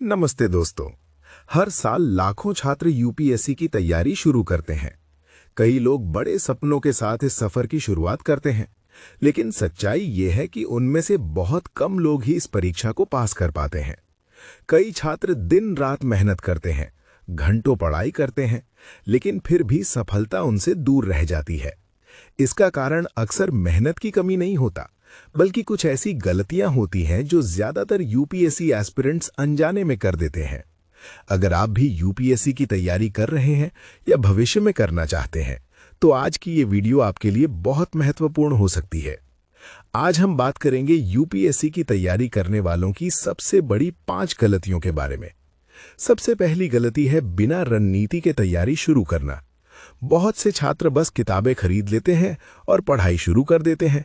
नमस्ते दोस्तों। हर साल लाखों छात्र यूपीएससी की तैयारी शुरू करते हैं। कई लोग बड़े सपनों के साथ इस सफर की शुरुआत करते हैं, लेकिन सच्चाई ये है कि उनमें से बहुत कम लोग ही इस परीक्षा को पास कर पाते हैं। कई छात्र दिन रात मेहनत करते हैं, घंटों पढ़ाई करते हैं, लेकिन फिर भी सफलता उनसे दूर रह जाती है। इसका कारण अक्सर मेहनत की कमी नहीं होता, बल्कि कुछ ऐसी गलतियां होती हैं जो ज्यादातर यूपीएससी एस्पिरेंट्स अनजाने में कर देते हैं। अगर आप भी यूपीएससी की तैयारी कर रहे हैं या भविष्य में करना चाहते हैं, तो आज की ये वीडियो आपके लिए बहुत महत्वपूर्ण हो सकती है। आज हम बात करेंगे यूपीएससी की तैयारी करने वालों की सबसे बड़ी 5 गलतियों के बारे में। सबसे पहली गलती है बिना रणनीति के तैयारी शुरू करना। बहुत से छात्र बस किताबें खरीद लेते हैं और पढ़ाई शुरू कर देते हैं।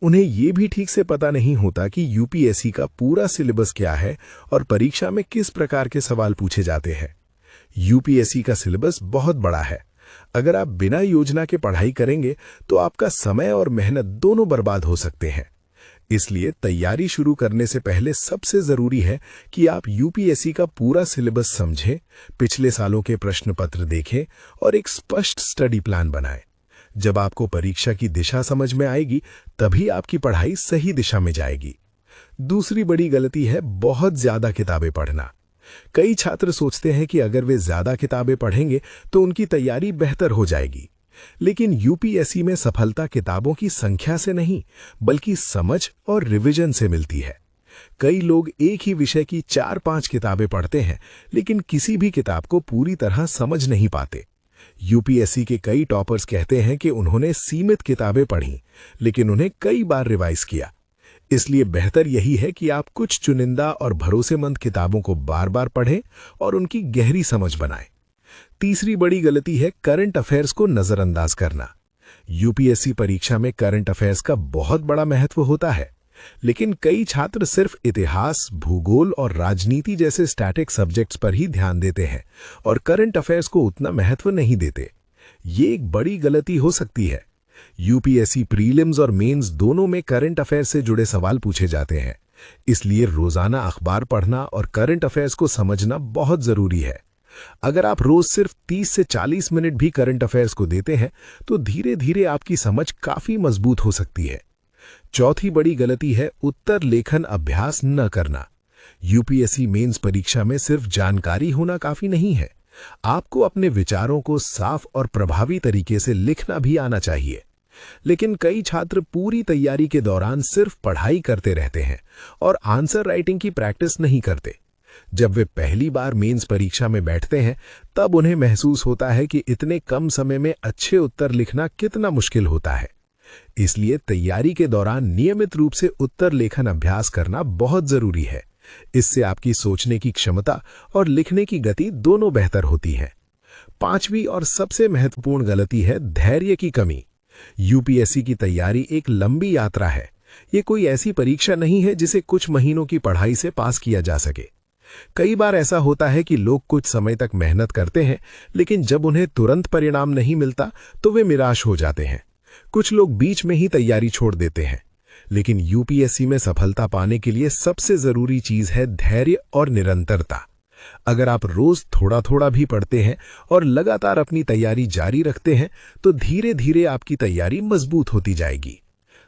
उन्हें ये भी ठीक से पता नहीं होता कि यूपीएससी का पूरा सिलेबस क्या है और परीक्षा में किस प्रकार के सवाल पूछे जाते हैं। यूपीएससी का सिलेबस बहुत बड़ा है। अगर आप बिना योजना के पढ़ाई करेंगे तो आपका समय और मेहनत दोनों बर्बाद हो सकते हैं। इसलिए तैयारी शुरू करने से पहले सबसे जरूरी है कि आप यूपीएससी का पूरा सिलेबस समझें, पिछले सालों के प्रश्न पत्र देखें और एक स्पष्ट स्टडी प्लान बनाएं। जब आपको परीक्षा की दिशा समझ में आएगी, तभी आपकी पढ़ाई सही दिशा में जाएगी। दूसरी बड़ी गलती है बहुत ज्यादा किताबें पढ़ना। कई छात्र सोचते हैं कि अगर वे ज्यादा किताबें पढ़ेंगे तो उनकी तैयारी बेहतर हो जाएगी, लेकिन यूपीएससी में सफलता किताबों की संख्या से नहीं, बल्कि समझ और रिवीजन से मिलती है। कई लोग एक ही विषय की 4-5 किताबें पढ़ते हैं, लेकिन किसी भी किताब को पूरी तरह समझ नहीं पाते। यूपीएससी के कई टॉपर्स कहते हैं कि उन्होंने सीमित किताबें पढ़ी, लेकिन उन्हें कई बार रिवाइज किया। इसलिए बेहतर यही है कि आप कुछ चुनिंदा और भरोसेमंद किताबों को बार बार पढ़ें और उनकी गहरी समझ बनाएं। तीसरी बड़ी गलती है करंट अफेयर्स को नजरअंदाज करना। यूपीएससी परीक्षा में करंट अफेयर्स का बहुत बड़ा महत्व होता है, लेकिन कई छात्र सिर्फ इतिहास, भूगोल और राजनीति जैसे स्टैटिक सब्जेक्ट्स पर ही ध्यान देते हैं और करंट अफेयर्स को उतना महत्व नहीं देते। ये एक बड़ी गलती हो सकती है। यूपीएससी प्रीलिम्स और मेंस दोनों में करंट अफेयर्स से जुड़े सवाल पूछे जाते हैं, इसलिए रोजाना अखबार पढ़ना और करंट अफेयर्स को समझना बहुत जरूरी है। अगर आप रोज सिर्फ 30 से 40 मिनट भी करंट अफेयर्स को देते हैं, तो धीरे धीरे आपकी समझ काफी मजबूत हो सकती है। चौथी बड़ी गलती है उत्तर लेखन अभ्यास न करना। यूपीएससी मेंस परीक्षा में सिर्फ जानकारी होना काफी नहीं है, आपको अपने विचारों को साफ और प्रभावी तरीके से लिखना भी आना चाहिए। लेकिन कई छात्र पूरी तैयारी के दौरान सिर्फ पढ़ाई करते रहते हैं और आंसर राइटिंग की प्रैक्टिस नहीं करते। जब वे पहली बार मेंस परीक्षा में बैठते हैं, तब उन्हें महसूस होता है कि इतने कम समय में अच्छे उत्तर लिखना कितना मुश्किल होता है। इसलिए तैयारी के दौरान नियमित रूप से उत्तर लेखन अभ्यास करना बहुत जरूरी है। इससे आपकी सोचने की क्षमता और लिखने की गति दोनों बेहतर होती है। पांचवी और सबसे महत्वपूर्ण गलती है धैर्य की कमी। यूपीएससी की तैयारी एक लंबी यात्रा है। ये कोई ऐसी परीक्षा नहीं है जिसे कुछ महीनों की पढ़ाई से पास किया जा सके। कई बार ऐसा होता है कि लोग कुछ समय तक मेहनत करते हैं, लेकिन जब उन्हें तुरंत परिणाम नहीं मिलता तो वे निराश हो जाते हैं। कुछ लोग बीच में ही तैयारी छोड़ देते हैं, लेकिन यूपीएससी में सफलता पाने के लिए सबसे जरूरी चीज है धैर्य और निरंतरता। अगर आप रोज थोड़ा थोड़ा भी पढ़ते हैं और लगातार अपनी तैयारी जारी रखते हैं, तो धीरे धीरे आपकी तैयारी मजबूत होती जाएगी।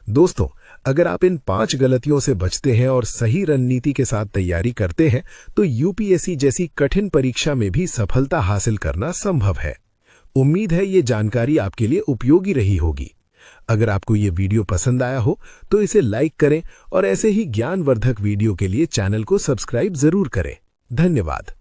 दोस्तों, अगर आप इन 5 गलतियों से बचते हैं और सही रणनीति के साथ तैयारी करते हैं, तो यूपीएससी जैसी कठिन परीक्षा में भी सफलता हासिल करना संभव है। उम्मीद है ये जानकारी आपके लिए उपयोगी रही होगी। अगर आपको ये वीडियो पसंद आया हो तो इसे लाइक करें और ऐसे ही ज्ञानवर्धक वीडियो के लिए चैनल को सब्सक्राइब जरूर करें। धन्यवाद।